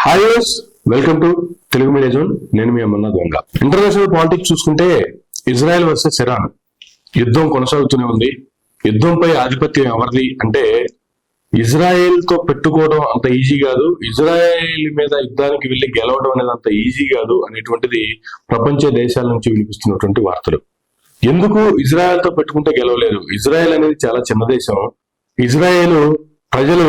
Hi use, welcome to Telugu media zone. నేను మీ అమర్నాథ్ వంగ. International politics చూసుకుంటే Israel versus Iran యుద్ధం కొనసాగుతూనే ఉంది. యుద్ధంపై ఆధిపత్యం ఎవరిది అంటే ఇజ్రాయెల్ తో పెట్టుకోవడం అంత ఈజీ కాదు, ఇజ్రాయెల్ మీద యుద్ధానికి వెళ్లి గెలవడం అనేది అంత ఈజీ కాదు అనేటువంటిది ప్రపంచ దేశాల నుంచి వినిపిస్తున్నటువంటి వార్తలు. ఎందుకు ఇజ్రాయెల్ తో పెట్టుకుంటే గెలవలేదు? ఇజ్రాయెల్ అనేది చాలా చిన్న దేశం. ఇజ్రాయెల్ ప్రజలు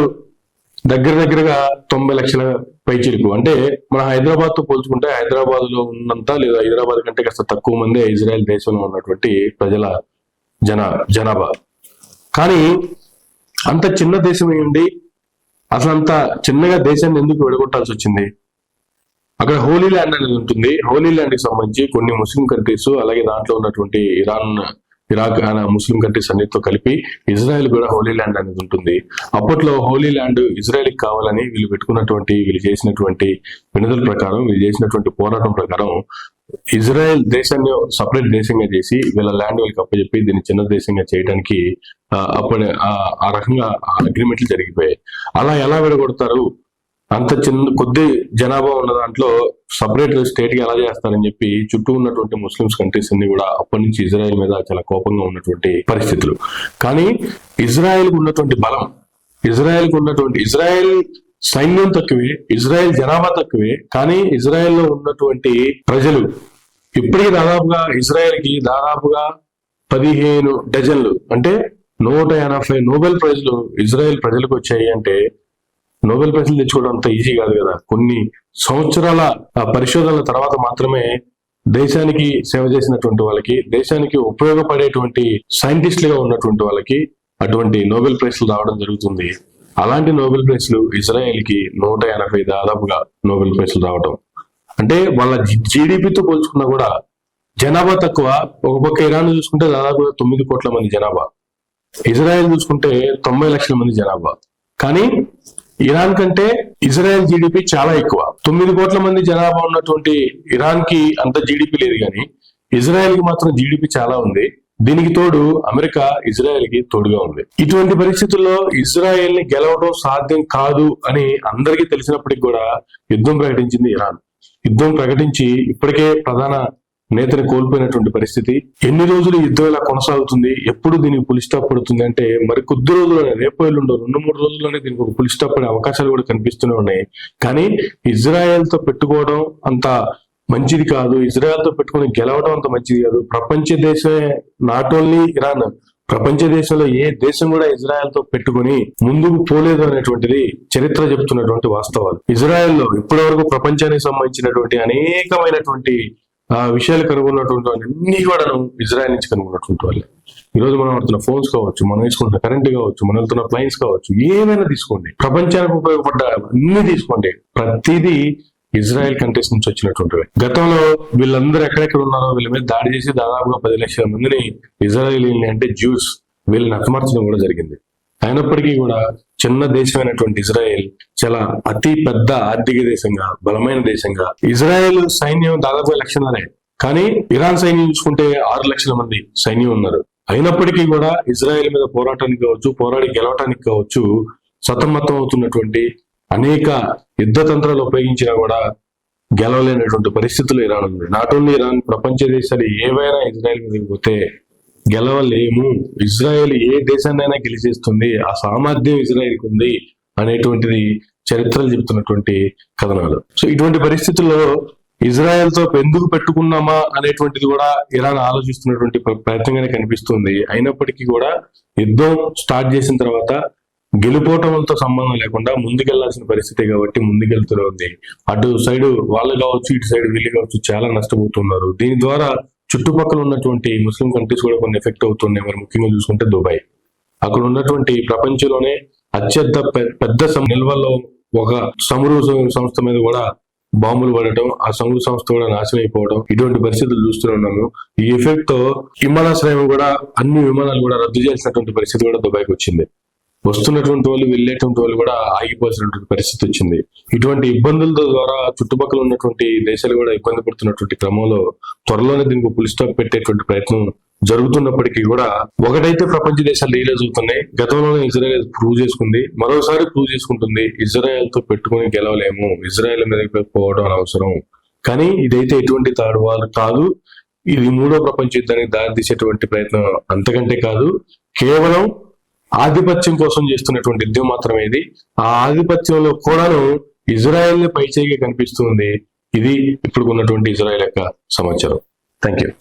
దగ్గరగా 90 లక్షల పైచిలుకు. అంటే మన హైదరాబాద్ తో పోల్చుకుంటే హైదరాబాద్ లో ఉన్నంత లేదా హైదరాబాద్ కంటే కాస్త తక్కువ మంది ఇజ్రాయెల్ దేశంలో ఉన్నటువంటి ప్రజల జనాభా. కానీ అంత చిన్న దేశం ఏంటి? అసలు అంత చిన్నగా దేశాన్ని ఎందుకు విడగొట్టాల్సి వచ్చింది? అక్కడ హోలీ ల్యాండ్ అనేది ఉంటుంది. హోలీ ల్యాండ్ కి సంబంధించి కొన్ని ముస్లిం కంట్రీస్, అలాగే దాంట్లో ఉన్నటువంటి ఇరాక్ ముస్లిం కంట్రీస్ అన్నిటితో కలిపి ఇజ్రాయెల్ కూడా హోలీ ల్యాండ్ అనేది ఉంటుంది. అప్పట్లో హోలీ ల్యాండ్ ఇజ్రాయెల్ కి కావాలని వీళ్ళు చేసినటువంటి వినతుల ప్రకారం, వీళ్ళు చేసినటువంటి పోరాటం ప్రకారం ఇజ్రాయెల్ దేశాన్ని సపరేట్ దేశంగా చేసి వీళ్ళ ల్యాండ్ వీళ్ళకి అప్పచెప్పి దీన్ని చిన్న దేశంగా చేయడానికి అప్పుడు ఆ రకంగా అగ్రిమెంట్లు జరిగిపోయాయి. అలా ఎలా విడగొడతారు? అంత కొద్ది జనాభా ఉన్న దాంట్లో సపరేట్ స్టేట్ గా ఎలా చేస్తారని చెప్పి చుట్టూ ఉన్నటువంటి ముస్లిమ్స్ కంట్రీస్ అన్ని కూడా అప్పటి నుంచి ఇజ్రాయెల్ మీద చాలా కోపంగా ఉన్నటువంటి పరిస్థితులు. కానీ ఇజ్రాయెల్ కు ఉన్నటువంటి బలం, ఇజ్రాయెల్ సైన్యం తక్కువే, ఇజ్రాయెల్ జనాభా తక్కువే, కానీ ఇజ్రాయెల్ లో ఉన్నటువంటి ప్రజలు ఇప్పటికీ ఇజ్రాయెల్ కి దాదాపుగా 15 డజన్లు అంటే 180 నోబెల్ ప్రైజ్లు ఇజ్రాయెల్ ప్రజలకు వచ్చాయి. అంటే నోబెల్ ప్రైజ్లు తెచ్చుకోవడం అంత ఈజీ కాదు కదా. కొన్ని సంవత్సరాల పరిశోధనల తర్వాత మాత్రమే దేశానికి సేవ చేసినటువంటి వాళ్ళకి, దేశానికి ఉపయోగపడేటువంటి సైంటిస్టులుగా ఉన్నటువంటి వాళ్ళకి అటువంటి నోబెల్ ప్రైజ్లు రావడం జరుగుతుంది. అలాంటి నోబెల్ ప్రైజ్లు ఇజ్రాయెల్ కి 180 దాదాపుగా నోబెల్ ప్రైజ్లు రావడం అంటే వాళ్ళ జీడిపితో పోల్చుకున్నా కూడా జనాభా తక్కువ. ఒక పక్క ఇరాన్ చూసుకుంటే దాదాపుగా 9 కోట్ల మంది జనాభా, ఇజ్రాయెల్ చూసుకుంటే 90 లక్షల మంది జనాభా. కానీ ఇరాన్ కంటే ఇజ్రాయెల్ జీడిపి చాలా ఎక్కువ. 9 కోట్ల మంది జనాభా ఉన్నటువంటి ఇరాన్ కి అంత జీడిపి లేదు, కానీ ఇజ్రాయెల్ కి మాత్రం జీడిపి చాలా ఉంది. దీనికి తోడు అమెరికా ఇజ్రాయెల్ కి తోడుగా ఉంది. ఇటువంటి పరిస్థితుల్లో ఇజ్రాయెల్ ని గెలవడం సాధ్యం కాదు అని అందరికీ తెలిసినప్పటికీ కూడా యుద్ధం ప్రకటించింది ఇరాన్. యుద్ధం ప్రకటించి ఇప్పటికే ప్రధాన నేతని కోల్పోయినటువంటి పరిస్థితి. ఎన్ని రోజులు యుద్ధం ఇలా కొనసాగుతుంది? ఎప్పుడు దీనికి పులి స్టాప్ పడుతుంది అంటే మరి కొద్ది రోజుల్లోనే, రేపు ఎల్లుండో 2-3 రోజుల్లోనే దీనికి ఒక పులి స్టాప్ పడే అవకాశాలు కూడా కనిపిస్తూనే ఉన్నాయి. కానీ ఇజ్రాయెల్ తో పెట్టుకోవడం అంత మంచిది కాదు, ఇజ్రాయెల్ తో పెట్టుకుని గెలవడం అంత మంచిది కాదు. ప్రపంచ దేశమే, నాట్ ఓన్లీ ఇరాన్, ప్రపంచ దేశంలో ఏ దేశం కూడా ఇజ్రాయెల్ తో పెట్టుకుని ముందుకు పోలేదు అనేటువంటిది చరిత్ర చెప్తున్నటువంటి వాస్తవాలు. ఇజ్రాయెల్లో ఇప్పటి వరకు ప్రపంచానికి సంబంధించినటువంటి అనేకమైనటువంటి విషయాలు కనుగొన్నటువంటి అన్ని కూడా ఇజ్రాయెల్ నుంచి కనుగొన్నటువంటి వాళ్ళే. ఈరోజు మనం వాడుతున్న ఫోన్స్ కావచ్చు, మనం వేసుకుంటున్న కరెంట్ కావచ్చు, మనం వెళ్తున్న ప్లైన్స్ కావచ్చు, ఏమైనా తీసుకోండి, ప్రపంచానికి ఉపయోగపడ్డ అన్ని తీసుకోండి, ప్రతిదీ ఇజ్రాయెల్ కంట్రీస్ నుంచి వచ్చినటువంటివి. గతంలో వీళ్ళందరూ ఎక్కడెక్కడ ఉన్నారో వీళ్ళ మీద దాడి చేసి దాదాపుగా 10 లక్షల మందిని ఇజ్రాయెలీని అంటే జ్యూస్ వీళ్ళని హతమార్చడం కూడా జరిగింది. అయినప్పటికీ కూడా చిన్న దేశమైనటువంటి ఇజ్రాయెల్ చాలా అతి పెద్ద ఆర్థిక దేశంగా, బలమైన దేశంగా, ఇజ్రాయెల్ సైన్యం దాదాపు 1 లక్షన్నరే, కానీ ఇరాన్ సైన్యం చూసుకుంటే 6 లక్షల మంది సైన్యం ఉన్నారు. అయినప్పటికీ కూడా ఇజ్రాయెల్ మీద పోరాటానికి కావచ్చు, పోరాడి గెలవటానికి కావచ్చు సతమతం అవుతున్నటువంటి అనేక యుద్ధ తంత్రాలు ఉపయోగించినా కూడా గెలవలేనటువంటి పరిస్థితులు ఇరాన్ ఉంది. నాట్ ఓన్లీ ఇరాన్, ప్రపంచ దేశాలు ఏవైనా ఇజ్రాయెల్ మీద పోతే గెలవలేము. ఇజ్రాయెల్ ఏ దేశాన్నైనా గెలిచేస్తుంది, ఆ సామర్థ్యం ఇజ్రాయెల్కి ఉంది అనేటువంటిది చరిత్రలు చెబుతున్నటువంటి కథనాలు. సో ఇటువంటి పరిస్థితుల్లో ఇజ్రాయెల్ తో ఎందుకు పెట్టుకున్నామా అనేటువంటిది కూడా ఇరాన్ ఆలోచిస్తున్నటువంటి ప్రయత్నంగానే కనిపిస్తుంది. అయినప్పటికీ కూడా యుద్ధం స్టార్ట్ చేసిన తర్వాత గెలుపోవటంతో సంబంధం లేకుండా ముందుకెళ్లాల్సిన పరిస్థితి కాబట్టి ముందుకెళ్తూనే ఉంది. అటు సైడ్ వాళ్ళు కావచ్చు, ఇటు సైడ్ వీళ్ళు కావచ్చు చాలా నష్టపోతున్నారు. దీని ద్వారా చుట్టుపక్కల ఉన్నటువంటి ముస్లిం కంట్రీస్ కూడా కొన్ని ఎఫెక్ట్ అవుతున్నాయి. మరి ముఖ్యంగా చూసుకుంటే దుబాయ్, అక్కడ ఉన్నటువంటి ప్రపంచంలోనే అత్యంత పెద్ద నిల్వల్లో ఒక చమురు సంస్థ మీద కూడా బాంబులు పడటం, ఆ చమురు సంస్థ కూడా నాశనం అయిపోవడం, ఇటువంటి పరిస్థితులు చూస్తూనే ఉన్నాము. ఈ ఎఫెక్ట్ తో విమానాశ్రయం కూడా, అన్ని విమానాలు కూడా రద్దు చేసినటువంటి పరిస్థితి కూడా దుబాయ్కి వచ్చింది. వస్తున్నటువంటి వాళ్ళు, వెళ్ళేటువంటి వాళ్ళు కూడా ఆగిపోవాల్సినటువంటి పరిస్థితి వచ్చింది. ఇటువంటి ఇబ్బందుల ద్వారా చుట్టుపక్కల ఉన్నటువంటి దేశాలు కూడా ఇబ్బంది పడుతున్నటువంటి క్రమంలో త్వరలోనే దీనికి పులి స్టాప్ పెట్టేటువంటి ప్రయత్నం జరుగుతున్నప్పటికీ కూడా ఒకటైతే ప్రపంచ దేశాలు రియలైజ్ అవుతున్నాయి, గతంలోనే ఇజ్రాయెల్ ప్రూవ్ చేసుకుంది, మరోసారి ప్రూవ్ చేసుకుంటుంది, ఇజ్రాయెల్ తో పెట్టుకుని గెలవలేము, ఇజ్రాయెల్ మీద పోవడం అనవసరం. కానీ ఇదైతే ఎటువంటి థర్డ్ వార్ కాదు, ఇది మూడో ప్రపంచ యుద్ధానికి దారి తీసేటువంటి ప్రయత్నం అంతకంటే కాదు, కేవలం ఆధిపత్యం కోసం చేస్తున్నటువంటి యుద్ధం మాత్రమే ఇది. ఆ ఆధిపత్యంలో కూడాను ఇజ్రాయెల్ పైచేయిగా కనిపిస్తుంది. ఇది ఇప్పుడు ఉన్నటువంటి ఇజ్రాయెల్ యొక్క సమాచారం. Thank you.